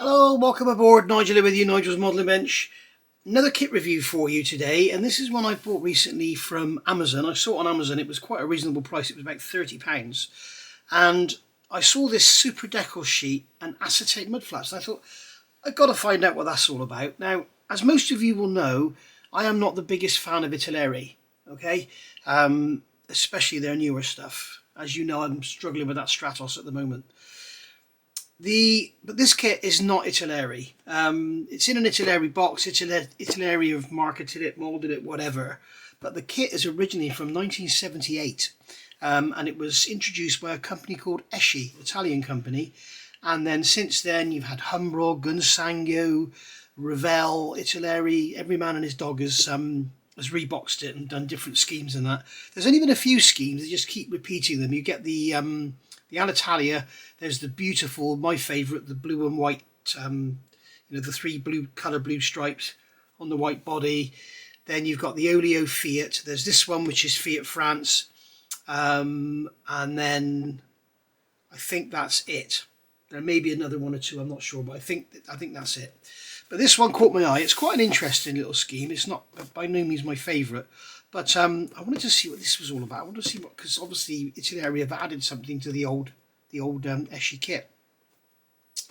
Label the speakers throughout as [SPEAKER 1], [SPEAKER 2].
[SPEAKER 1] Hello, welcome aboard. Nigel with you, Nigel's Modelling Bench. Another kit review for you today, and this is one I bought recently from Amazon. I saw it on Amazon. It was quite a reasonable price. It was about £30, and I saw this super decal sheet and acetate mud flaps. And I thought, I've got to find out what that's all about. Now, as most of you will know, I am not the biggest fan of Italeri, okay? Especially their newer stuff. As you know, I'm struggling with that Stratos at the moment. But this kit is not Italeri. It's in an Italeri box. Italeri have marketed it, molded it, whatever. But the kit is originally from 1978, and it was introduced by a company called Esci, Italian company. And then since then, you've had Humbro, Gunsangyo, Revell, Italeri. Every man and his dog has reboxed it and done different schemes and that. There's only been a few schemes. They just keep repeating them. You get the Alitalia. There's the beautiful, my favourite, the blue and white, the three colour blue stripes on the white body. Then you've got the Oleo Fiat. There's this one, which is Fiat France. And then I think that's it. There may be another one or two, I'm not sure, but I think that's it. But this one caught my eye. It's quite an interesting little scheme. It's not by no means my favourite. But I wanted to see what this was all about. I wanted to see what, because obviously Italeri have added something to the old Esci kit.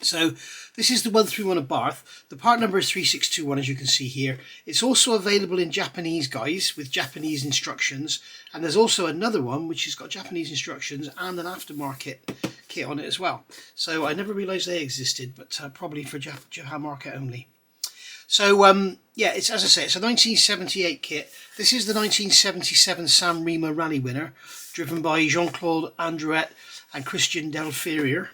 [SPEAKER 1] So this is the 131 Abarth. The part number is 3621, as you can see here. It's also available in Japanese, guys, with Japanese instructions. And there's also another one which has got Japanese instructions and an aftermarket kit on it as well. So I never realised they existed, but probably for Japan market only. So yeah, it's, as I say, it's a 1978 kit. This is the 1977 San Remo Rally winner, driven by Jean-Claude Androuet and Christian Delferrier.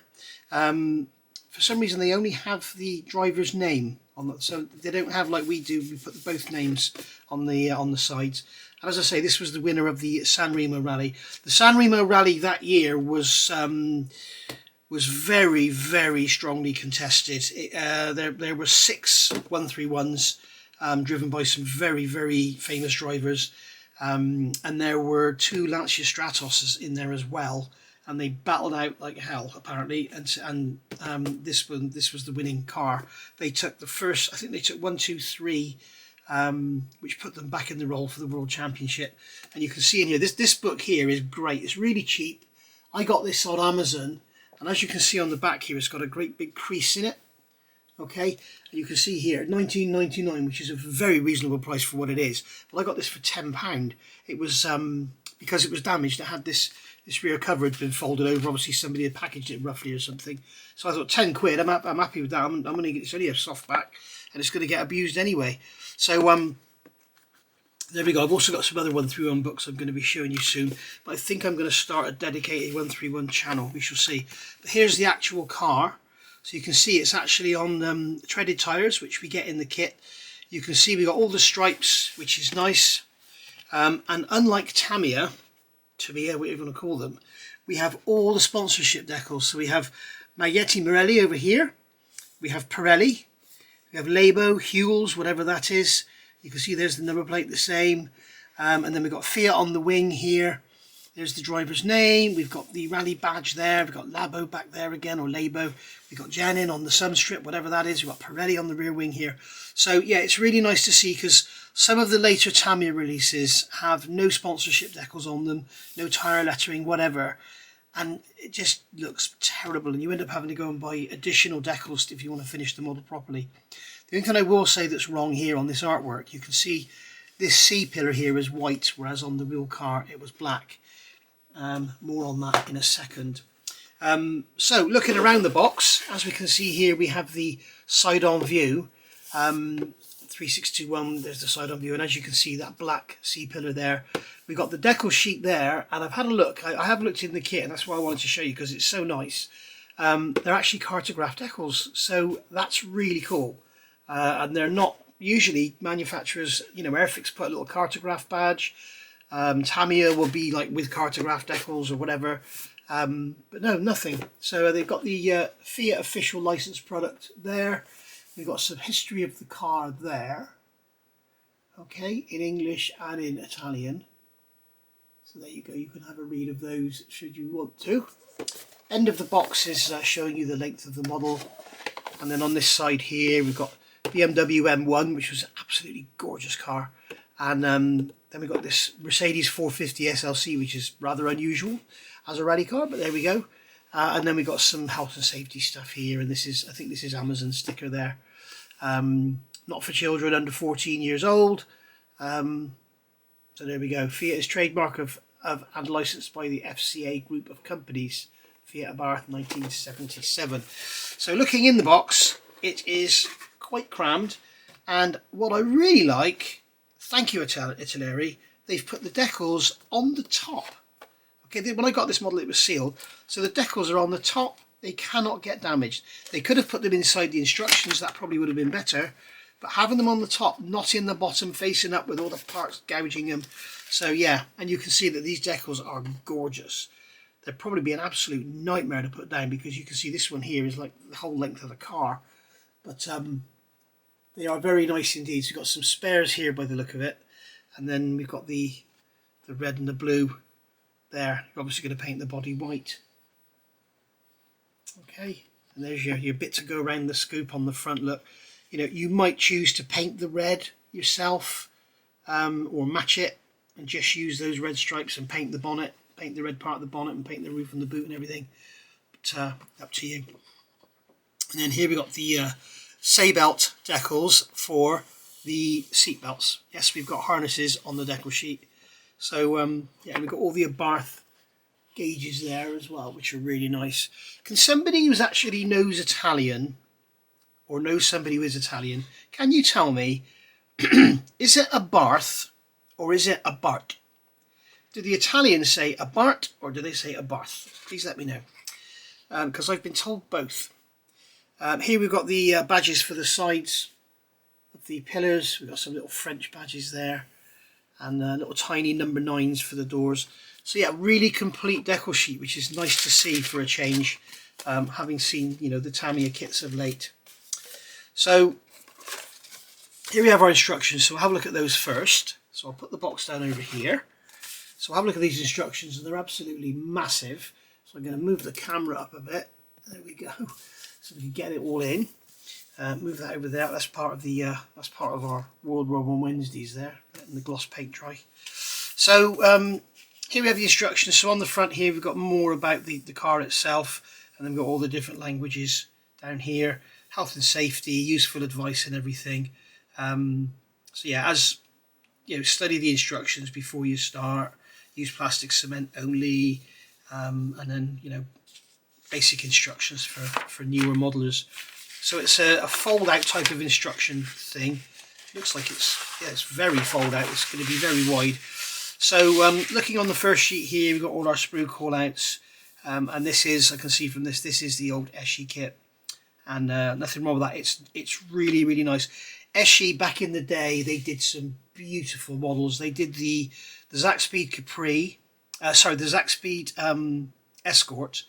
[SPEAKER 1] For some reason, they only have the driver's name on that, so they don't have like we do. We put both names on the sides. And as I say, this was the winner of the San Remo Rally. The San Remo Rally that year was very, very strongly contested. There were 6 131s driven by some very, very famous drivers, and there were 2 Lancia Stratoses in there as well, and they battled out like hell apparently. And this was the winning car. They took the first, I think they took 1, 2, 3. Which put them back in the role for the World Championship. And you can see in here, this book here is great. It's really cheap. I got this on Amazon. And as you can see on the back here, it's got a great big crease in it. Okay, and you can see here, £19.99, which is a very reasonable price for what it is. But I got this for £10. It was, because it was damaged, it had this rear cover had been folded over. Obviously somebody had packaged it roughly or something. So I thought, 10 quid, I'm happy with that. I'm going to get, it's only a soft back, and it's going to get abused anyway. So there we go. I've also got some other 131 books I'm going to be showing you soon, but I think I'm going to start a dedicated 131 channel. We shall see. But here's the actual car. So you can see it's actually on treaded tyres, which we get in the kit. You can see we got all the stripes, which is nice. And unlike Tamiya, to be what you're going to call them, we have all the sponsorship decals. So we have Maglietti Morelli over here. We have Pirelli. We have Labo, Hewells, whatever that is. You can see there's the number plate the same. And then we've got Fiat on the wing here. There's the driver's name. We've got the rally badge there. We've got Labo back there again, or Labo. We've got Janin on the substrip, whatever that is. We've got Pirelli on the rear wing here. So yeah, it's really nice to see, because some of the later Tamiya releases have no sponsorship decals on them, no tyre lettering, whatever. And it just looks terrible, and you end up having to go and buy additional decals if you want to finish the model properly. The only thing I will say that's wrong here on this artwork, you can see this C pillar here is white, whereas on the real car it was black. More on that in a second. So looking around the box, as we can see here, we have the side-on view. 3621, there's the side-on view, and as you can see, that black C pillar there. We've got the decal sheet there, and I've had a look. I have looked in the kit, and that's why I wanted to show you, because it's so nice. They're actually cartograph decals, so that's really cool. And they're not usually manufacturers, Airfix put a little cartograph badge. Tamiya will be like with cartograph decals or whatever. But no, nothing. So they've got the Fiat official licensed product there. We've got some history of the car there. Okay, in English and in Italian. So there you go, you can have a read of those should you want to. End of the box is showing you the length of the model. And then on this side here, we've got BMW M1, which was an absolutely gorgeous car. And then we've got this Mercedes 450 SLC, which is rather unusual as a rally car, but there we go. And then we've got some health and safety stuff here. And this is, I think this is Amazon sticker there. Not for children under 14 years old. So there we go. Fiat is trademark of and licensed by the FCA group of companies. Fiat Abarth 1977. So looking in the box, it is quite crammed. And what I really like, thank you Italeri, they've put the decals on the top. Okay, when I got this model it was sealed. So the decals are on the top. They cannot get damaged. They could have put them inside the instructions. That probably would have been better. But having them on the top, not in the bottom, facing up with all the parts gouging them. So yeah, and you can see that these decals are gorgeous. They'd probably be an absolute nightmare to put down because you can see this one here is like the whole length of the car. But they are very nice indeed. So we've got some spares here by the look of it. And then we've got the red and the blue there. You're obviously going to paint the body white. Okay, and there's your bit to go around the scoop on the front. Look, you know, you might choose to paint the red yourself or match it and just use those red stripes and paint the bonnet, paint the red part of the bonnet and paint the roof and the boot and everything. But up to you. And then here we got the Seatbelt decals for the seat belts. Yes, we've got harnesses on the decal sheet. So yeah, we've got all the Abarth gauges there as well, which are really nice. Can somebody who actually knows Italian or knows somebody who is Italian, can you tell me, is it Abarth or is it Abarth? Do the Italians say Abarth or do they say Abarth? Please let me know, because I've been told both. Here we've got the badges for the sides of the pillars. We've got some little French badges there and little tiny number 9s for the doors. So yeah, really complete decal sheet, which is nice to see for a change, having seen, you know, the Tamiya kits of late. So here we have our instructions. So we'll have a look at those first. So I'll put the box down over here. So have a look at these instructions, and they're absolutely massive. So I'm going to move the camera up a bit. There we go. So we can get it all in. Move that over there. That's part of the that's part of our World War I Wednesdays there, letting the gloss paint dry. So here we have the instructions. So on the front here we've got more about the car itself, and then we've got all the different languages down here. Health and safety, useful advice and everything. So yeah, as you know, study the instructions before you start. Use plastic cement only, and then, you know, basic instructions for newer modelers. So it's a fold out type of instruction thing. Looks like it's very fold out. It's going to be very wide. So looking on the first sheet here, we've got all our sprue call outs, and this is, I can see from this is the old Esci kit. And nothing wrong with that. It's really, really nice. Esci back in the day, they did some beautiful models. They did the Zack Speed Capri, the Zack Speed Escort,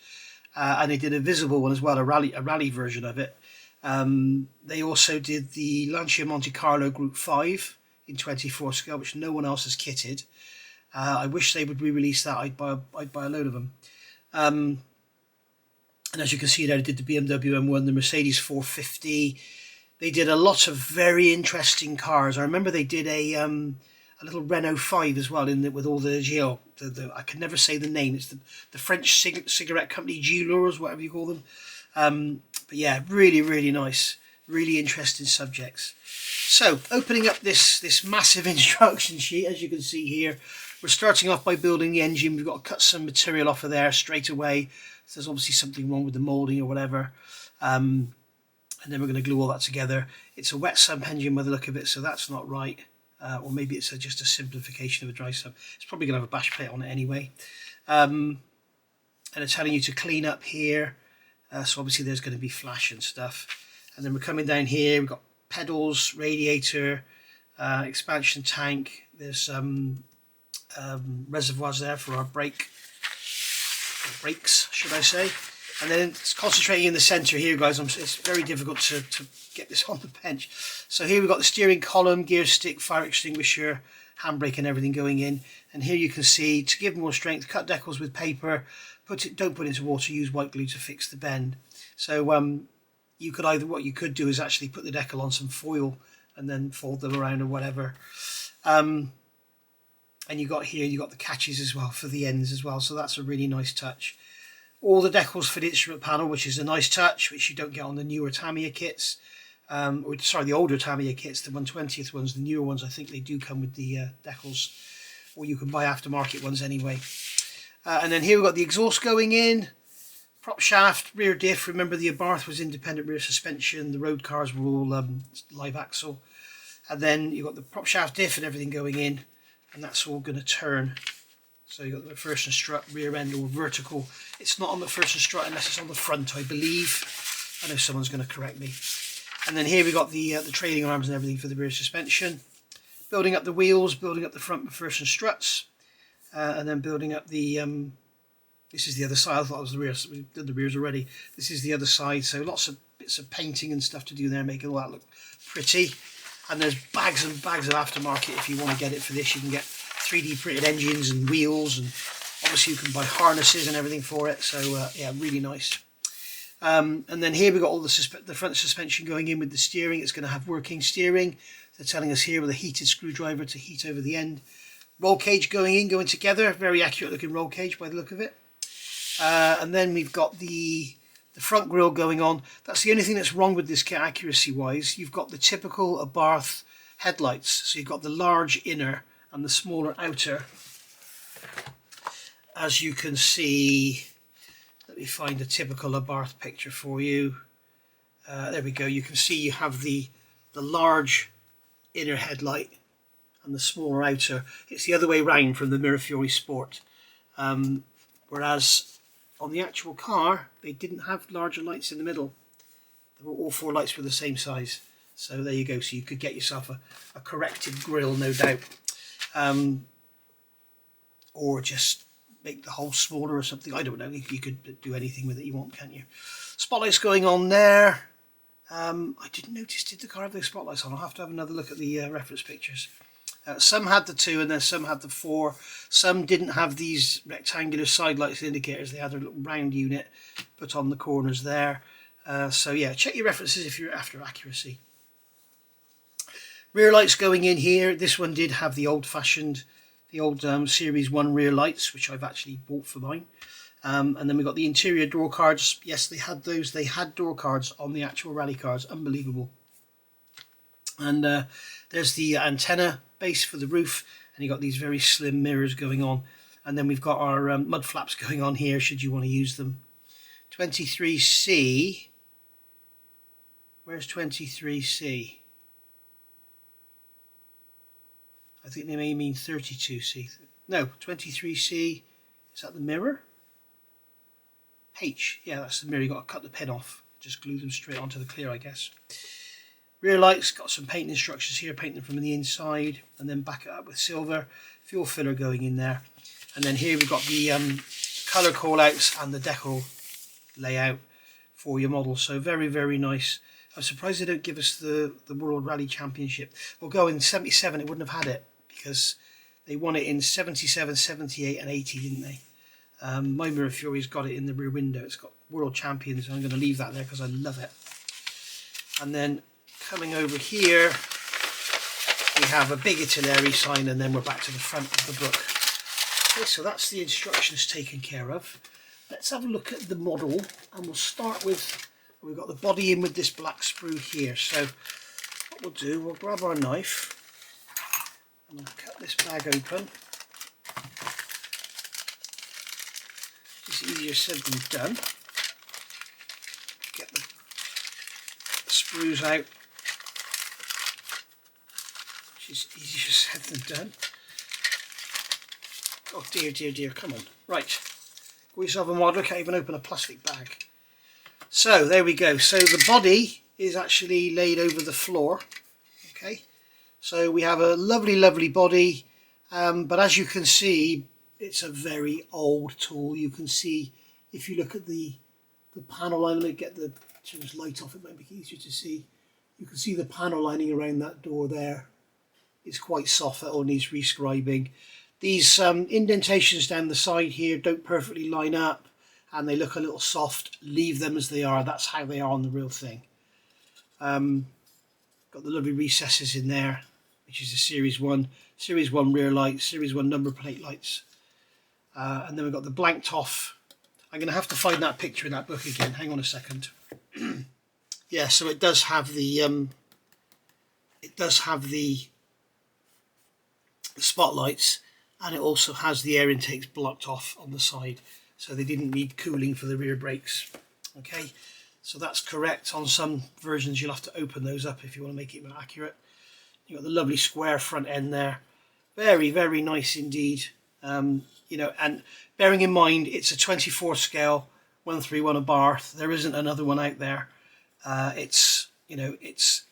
[SPEAKER 1] and they did a visible one as well, a rally version of it. They also did the Lancia Monte Carlo Group 5 in 24 scale, which no one else has kitted. I wish they would re-release that. I'd buy a load of them. And as you can see there, they did the BMW M1, the Mercedes 450. They did a lot of very interesting cars. I remember they did a little Renault 5 as well, with all the Gio. I can never say the name. It's the French cigarette company, Gilors, whatever you call them. But yeah, really, really nice. Really interesting subjects. So, opening up this massive instruction sheet, as you can see here, we're starting off by building the engine. We've got to cut some material off of there straight away. So there's obviously something wrong with the moulding or whatever. And then we're going to glue all that together. It's a wet sump engine by the look of it, so that's not right. Or maybe it's just a simplification of a dry sump. It's probably going to have a bash plate on it anyway. And they're telling you to clean up here. So obviously there's going to be flash and stuff. And then we're coming down here. We've got pedals, radiator, expansion tank. There's some reservoirs there for our brakes, should I say. And then it's concentrating in the centre here, guys. It's very difficult to get this on the bench. So here we've got the steering column, gear stick, fire extinguisher, handbrake and everything going in. And here you can see, to give more strength, cut decals with paper. Don't put it into water, use white glue to fix the bend. So you could either, what you could do is actually put the decal on some foil and then fold them around or whatever. And you got here, you got the catches as well for the ends as well, so that's a really nice touch. All the decals for the instrument panel, which is a nice touch, which you don't get on the newer Tamiya kits. The older Tamiya kits, the 1/20th ones. The newer ones, I think they do come with the decals, or you can buy aftermarket ones anyway. And then here we've got the exhaust going in, prop shaft, rear diff. Remember the Abarth was independent rear suspension, the road cars were all live axle. And then you've got the prop shaft diff and everything going in, and that's all going to turn. So you've got the McPherson strut, rear end or vertical. It's not on the McPherson strut unless it's on the front, I believe. I know someone's going to correct me. And then here we got the trailing arms and everything for the rear suspension. Building up the wheels, building up the front McPherson struts, and then building up the. This is the other side. I thought it was the rear. We did the rears already. This is the other side. So lots of bits of painting and stuff to do there, making all that look pretty. And there's bags and bags of aftermarket if you want to get it for this. You can get 3D printed engines and wheels, and obviously you can buy harnesses and everything for it. So yeah, really nice. And then here we've got all the front suspension going in with the steering. It's going to have working steering. They're telling us here with a heated screwdriver to heat over the end. Roll cage going together. Very accurate looking roll cage by the look of it. And then we've got the front grille going on. That's the only thing that's wrong with this kit accuracy wise. You've got the typical Abarth headlights. So you've got the large inner and the smaller outer. As you can see, let me find a typical Abarth picture for you. There we go. You can see you have the large inner headlight and the smaller outer. It's the other way round from the Mirafiori Sport. Whereas on the actual car, they didn't have larger lights in the middle. All four lights were the same size. So there you go. So you could get yourself a corrected grille, no doubt. Or just make the hole smaller or something. I don't know. You could do anything with it you want, can't you? Spotlights going on there. I didn't notice, did the car have those spotlights on? I'll have to have another look at the reference pictures. Some had the 2 and then some had the 4. Some didn't have these rectangular side lights and indicators. They had a little round unit put on the corners there. So yeah, check your references if you're after accuracy. Rear lights going in here. This one did have the old-fashioned, the old Series 1 rear lights, which I've actually bought for mine. And then we've got the interior door cards. Yes, they had those. They had door cards on the actual rally cars. Unbelievable. And there's the antenna base for the roof, and you've got these very slim mirrors going on. And then we've got our mud flaps going on here, should you want to use them. 23C. Where's 23C? I think they may mean 32C. No, 23C. Is that the mirror? H. Yeah, that's the mirror. You've got to cut the pin off. Just glue them straight onto the clear, I guess. Rear lights, got some paint instructions here, paint them from the inside, and then back it up with silver. Fuel filler going in there. And then here we've got the colour call-outs and the decal layout for your model. So very, very nice. I'm surprised they don't give us the World Rally Championship. We'll go in 77, it wouldn't have had it, because they won it in 77, 78 and 80, didn't they? My Mirafiori's got it in the rear window. It's got World Champions, and I'm going to leave that there because I love it. And then coming over here, we have a big Italeri sign, and then we're back to the front of the book. Okay, so that's the instructions taken care of. Let's have a look at the model, and we'll start with, we've got the body in with this black sprue here. So what we'll do, we'll grab our knife, and we'll cut this bag open. It's easier said than done. Get the sprues out, which is easier said than done. Oh dear, dear, dear, come on. Right, got yourself a model, can't even open a plastic bag. So there we go. So the body is actually laid over the floor. Okay, so we have a lovely, lovely body, but as you can see, it's a very old tool. You can see, if you look at the panel line, let me get the turn this light off, it might be easier to see. You can see the panel lining around that door there. It's quite soft, that all needs rescribing. These indentations down the side here don't perfectly line up, and they look a little soft. Leave them as they are. That's how they are on the real thing. Got the lovely recesses in there, which is a Series 1 rear lights, Series 1 number plate lights. And then we've got the blanked off. I'm going to have to find that picture in that book again. Hang on a second. Yeah, so it does have the spotlights, and it also has the air intakes blocked off on the side, so they didn't need cooling for the rear brakes. Okay, so that's correct. On some versions you'll have to open those up if you want to make it more accurate. You've got the lovely square front end there, very, very nice indeed. You know, and bearing in mind it's a 24 scale 131 Abarth, there isn't another one out there. It's, you know, it's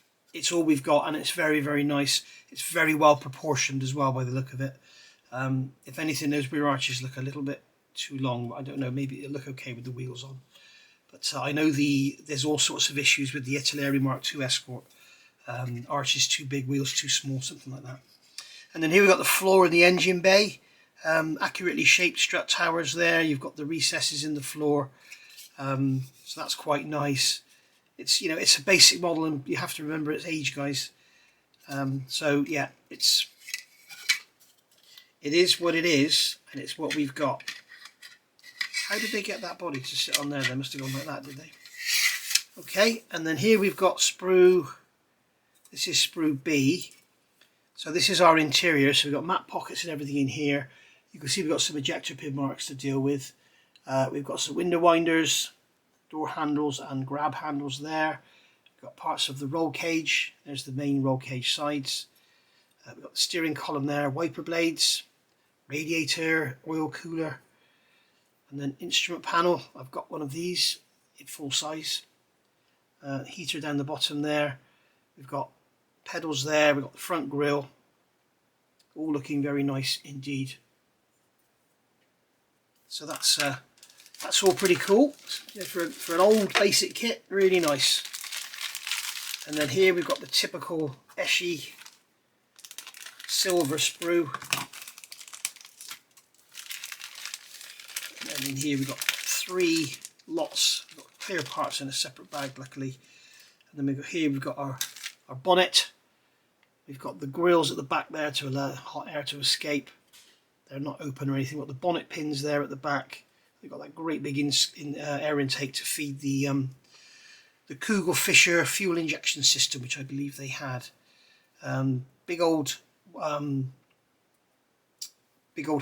[SPEAKER 1] all we've got, and it's very, very nice. It's very well proportioned as well by the look of it. If anything, those rear arches look a little bit too long, but I don't know, maybe it'll look okay with the wheels on. But I know there's all sorts of issues with the Italeri Mark II Escort. Arches too big, wheels too small, something like that. And then here we've got the floor of the engine bay. Accurately shaped strut towers there. You've got the recesses in the floor. So that's quite nice. It's, you know, it's a basic model, and you have to remember its age, guys. So yeah, it is what it is, and it's what we've got. How did they get that body to sit on there? They must have gone like that, did they? Okay, and then here we've got sprue. This is sprue B. So this is our interior. So we've got map pockets and everything in here. You can see we've got some ejector pin marks to deal with. We've got some window winders, door handles and grab handles there. We've got parts of the roll cage. There's the main roll cage sides. We've got the steering column there, wiper blades, radiator, oil cooler, and then instrument panel. I've got one of these in full size. Heater down the bottom there. We've got pedals there. We've got the front grille. All looking very nice indeed. So that's all pretty cool. Yeah, for an old basic kit, really nice. And then here we've got the typical Esci silver sprue. And in here we've got 3 lots. We've got clear parts in a separate bag, luckily. And then we've got our bonnet. We've got the grills at the back there to allow hot air to escape. They're not open or anything. We've got the bonnet pins there at the back. We've got that great big air intake to feed the Kugelfischer fuel injection system, which I believe they had. Big old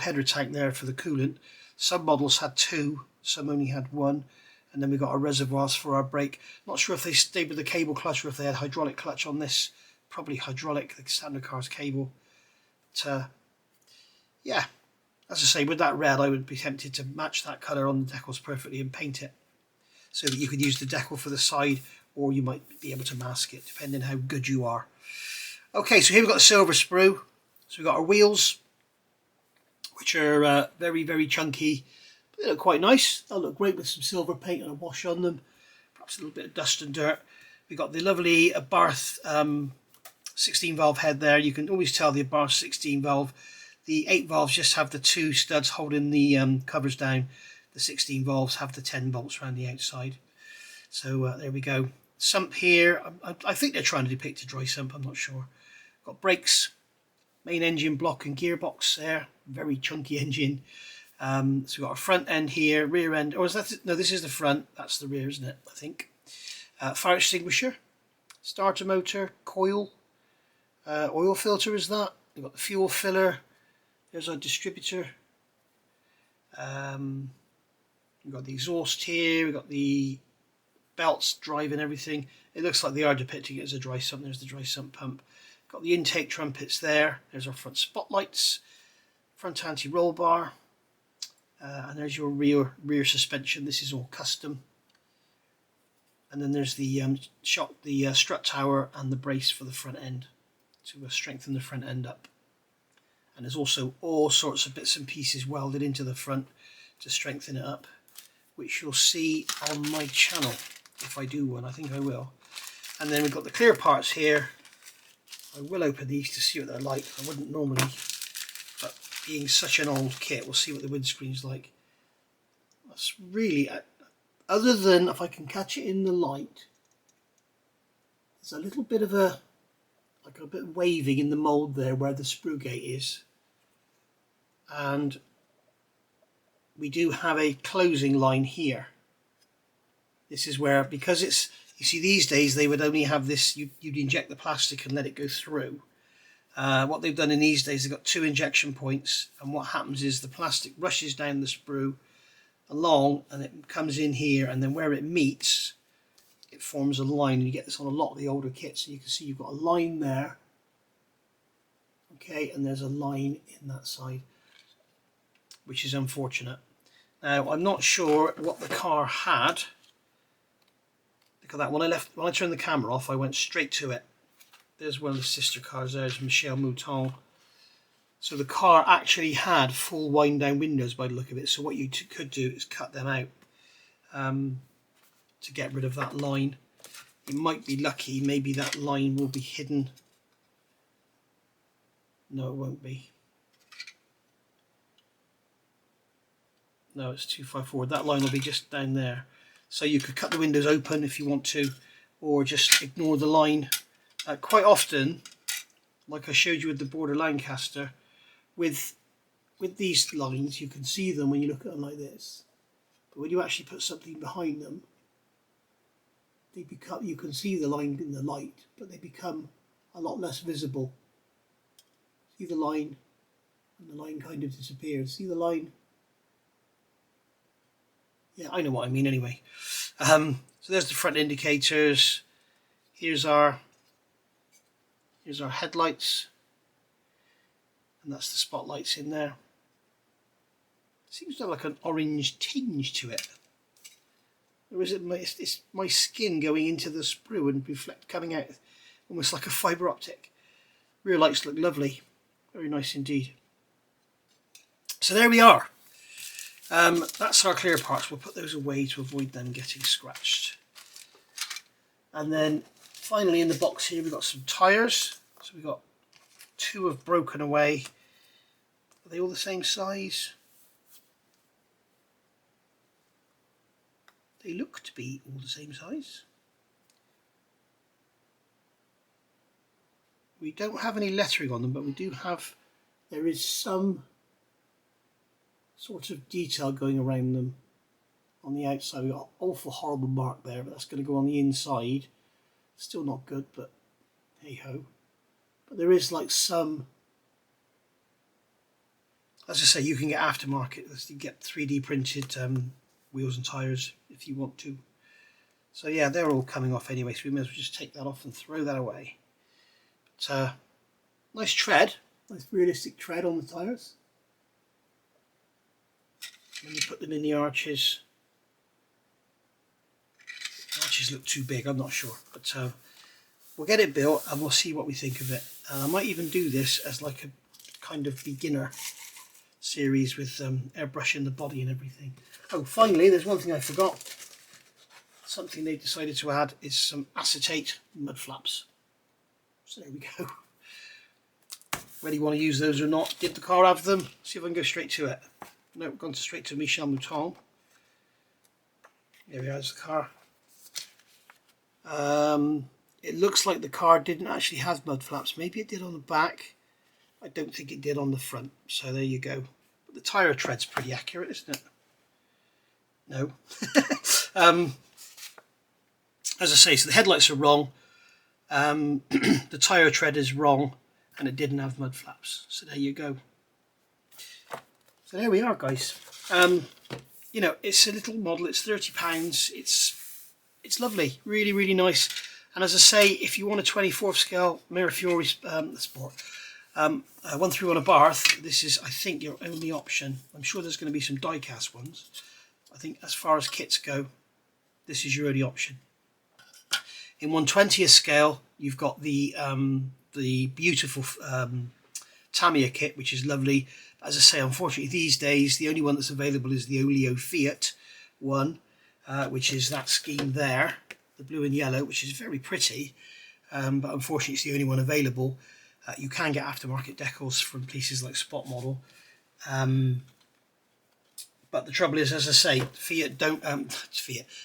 [SPEAKER 1] header tank there for the coolant. Some models had 2, some only had 1. And then we've got our reservoirs for our brake. Not sure if they stayed with the cable clutch or if they had hydraulic clutch on this. Probably hydraulic, like standard car's cable. But yeah, as I say, with that red, I would be tempted to match that colour on the decals perfectly and paint it, so that you could use the decal for the side, or you might be able to mask it, depending how good you are. Okay, so here we've got the silver sprue. So we've got our wheels, which are very, very chunky. But they look quite nice. They'll look great with some silver paint and a wash on them. Perhaps a little bit of dust and dirt. We've got the lovely Abarth 16 valve head there. You can always tell the Abarth 16 valve. The 8 valves just have the 2 studs holding the covers down. The 16 valves have the 10 bolts around the outside. So there we go. Sump here. I think they're trying to depict a dry sump. I'm not sure. Got brakes, main engine block and gearbox there. Very chunky engine. So we've got our front end here, rear end. Or is that? No, this is the front. That's the rear, isn't it? I think. Fire extinguisher, starter motor, coil, oil filter is that. We've got the fuel filler. There's our distributor. We've got the exhaust here. We've got the belts driving everything. It looks like they are depicting it as a dry sump. There's the dry sump pump. Got the intake trumpets there. There's our front spotlights, front anti-roll bar, and there's your rear suspension. This is all custom. And then there's the strut tower and the brace for the front end to strengthen the front end up. And there's also all sorts of bits and pieces welded into the front to strengthen it up, which you'll see on my channel if I do one. I think I will. And then we've got the clear parts here. I will open these to see what they're like. I wouldn't normally, but being such an old kit, we'll see what the windscreen's like. That's really, other than if I can catch it in the light, There's a little bit of a bit of waving in the mould there where the sprue gate is, and we do have a closing line here. This is where, because it's, you see these days they would only have this, you'd inject the plastic and let it go through. What they've done in these days, they've got 2 injection points, and what happens is the plastic rushes down the sprue along and it comes in here, and then where it meets it forms a line, and you get this on a lot of the older kits. So you can see you've got a line there, okay, and there's a line in that side, which is unfortunate. Now I'm not sure what the car had. Look at that, when I turned the camera off I went straight to it. There's one of the sister cars, there's Michel Mouton. So the car actually had full wind down windows by the look of it, so what you could do is cut them out to get rid of that line. You might be lucky, maybe that line will be hidden. No, it won't be. No, it's too far forward. That line will be just down there. So you could cut the windows open if you want to, or just ignore the line. Quite often, like I showed you with the Border Lancaster, with these lines, you can see them when you look at them like this. But when you actually put something behind them, they become, you can see the line in the light, but they become a lot less visible. See the line, and the line kind of disappears. See the line? Yeah, I know what I mean anyway. So there's the front indicators. Here's our headlights, and that's the spotlights in there. Seems to have like an orange tinge to it. Or is it it's my skin going into the sprue and coming out almost like a fibre optic? Rear lights look lovely, very nice indeed. So there we are. That's our clear parts. We'll put those away to avoid them getting scratched. And then finally in the box here we've got some tyres. So we've got 2 have broken away. Are they all the same size? They look to be all the same size. We don't have any lettering on them, but we do have, there is some sort of detail going around them on the outside. We've got an awful horrible mark there, but that's going to go on the inside. Still not good, but hey ho. But there is like some, as I say, you can get aftermarket, you get 3D printed wheels and tyres if you want to. So yeah, they're all coming off anyway, so we may as well just take that off and throw that away. But nice tread, nice realistic tread on the tyres. When you put them in the arches, arches look too big, I'm not sure, but we'll get it built and we'll see what we think of it. And I might even do this as like a kind of beginner series with airbrushing the body and everything. Oh, finally, there's one thing I forgot. Something they decided to add is some acetate mud flaps. So there we go. Whether you want to use those or not, did the car have them? See if I can go straight to it. No, gone straight to Michel Mouton. There we are, there's the car. It looks like the car didn't actually have mud flaps. Maybe it did on the back. I don't think it did on the front. So there you go. But the tyre tread's pretty accurate, isn't it? No. As I say, so the headlights are wrong. The tyre tread is wrong, and it didn't have mud flaps. So there you go. So there we are, guys. You know, it's a little model. It's £30. It's lovely, really, really nice. And as I say, if you want a 24th scale Mirafiori Sport 131 Abarth, this is, I think, your only option. I'm sure there's going to be some die-cast ones. I think as far as kits go, this is your only option. In 120th scale, you've got the beautiful Tamiya kit, which is lovely. As I say, unfortunately, these days, the only one that's available is the Oleo Fiat one, which is that scheme there, the blue and yellow, which is very pretty, but unfortunately, it's the only one available. You can get aftermarket decals from places like Spot Model. But the trouble is, as I say,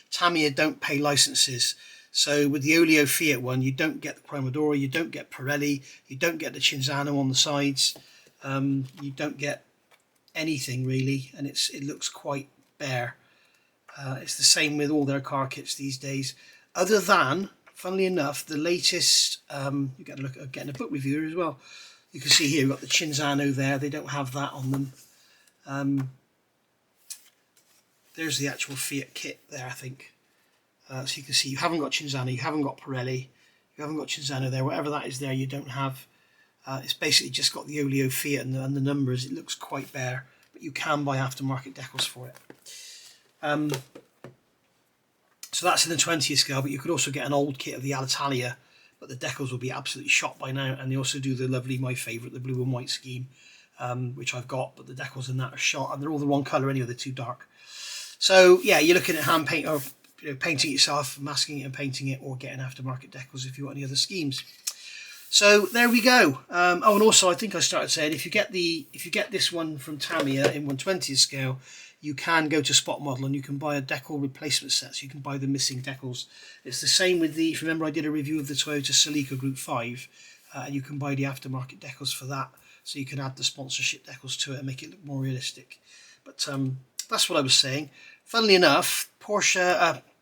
[SPEAKER 1] Tamiya don't pay licenses. So with the Olio Fiat one, you don't get the Primodoro, you don't get Pirelli, you don't get the Cinzano on the sides, you don't get anything really, and it looks quite bare. It's the same with all their car kits these days, other than, funnily enough, the latest, you get a look at getting a book reviewer as well. You can see here we've got the Cinzano there, they don't have that on them. There's the actual Fiat kit there, I think. So you can see you haven't got Cinzano, you haven't got Pirelli, you haven't got Cinzano there, whatever that is there you don't have. It's basically just got the Olio Fiat and the numbers. It looks quite bare, but you can buy aftermarket decals for it. So that's in the 20th scale, but you could also get an old kit of the Alitalia, but the decals will be absolutely shot by now, and they also do the lovely, my favourite, the blue and white scheme, which I've got, but the decals in that are shot, and they're all the wrong colour anyway, they're too dark. So yeah, you're looking at hand paint, or painting it yourself, masking it and painting it, or getting aftermarket decals if you want any other schemes. So there we go. Oh, and also I think I started saying if you get this one from Tamiya in 1/20th scale, you can go to Spot Model and you can buy a decal replacement set, so you can buy the missing decals. It's the same with the, if you remember I did a review of the Toyota Celica Group 5, and you can buy the aftermarket decals for that, so you can add the sponsorship decals to it and make it look more realistic. But that's what I was saying. Funnily enough,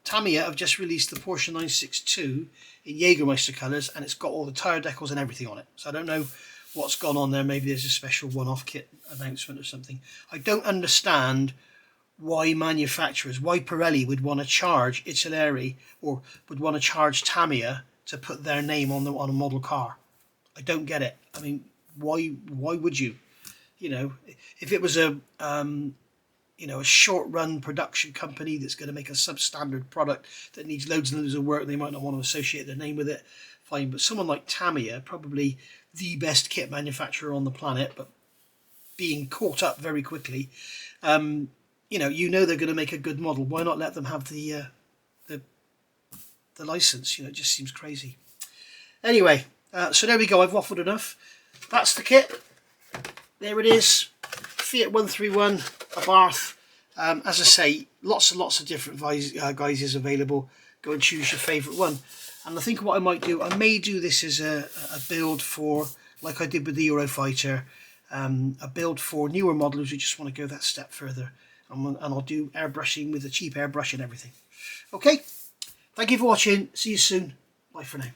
[SPEAKER 1] Tamiya have just released the Porsche 962 in Jägermeister colours, and it's got all the tyre decals and everything on it. So I don't know what's gone on there. Maybe there's a special one-off kit announcement or something. I don't understand why manufacturers, why Pirelli would want to charge Italeri or would want to charge Tamiya to put their name on a model car. I don't get it. I mean, why would you? You know, if it was a short-run production company that's going to make a substandard product that needs loads and loads of work, they might not want to associate their name with it, fine. But someone like Tamiya, probably the best kit manufacturer on the planet, but being caught up very quickly, you know they're going to make a good model. Why not let them have the license? You know, it just seems crazy. Anyway, so there we go. I've waffled enough. That's the kit. There it is. Fiat 131 Abarth. As I say, lots and lots of different guises available. Go and choose your favourite one. And I think what I might do, I may do this as a build for, like I did with the Eurofighter, a build for newer modelers who just want to go that step further. And I'll do airbrushing with a cheap airbrush and everything. Okay, thank you for watching. See you soon. Bye for now.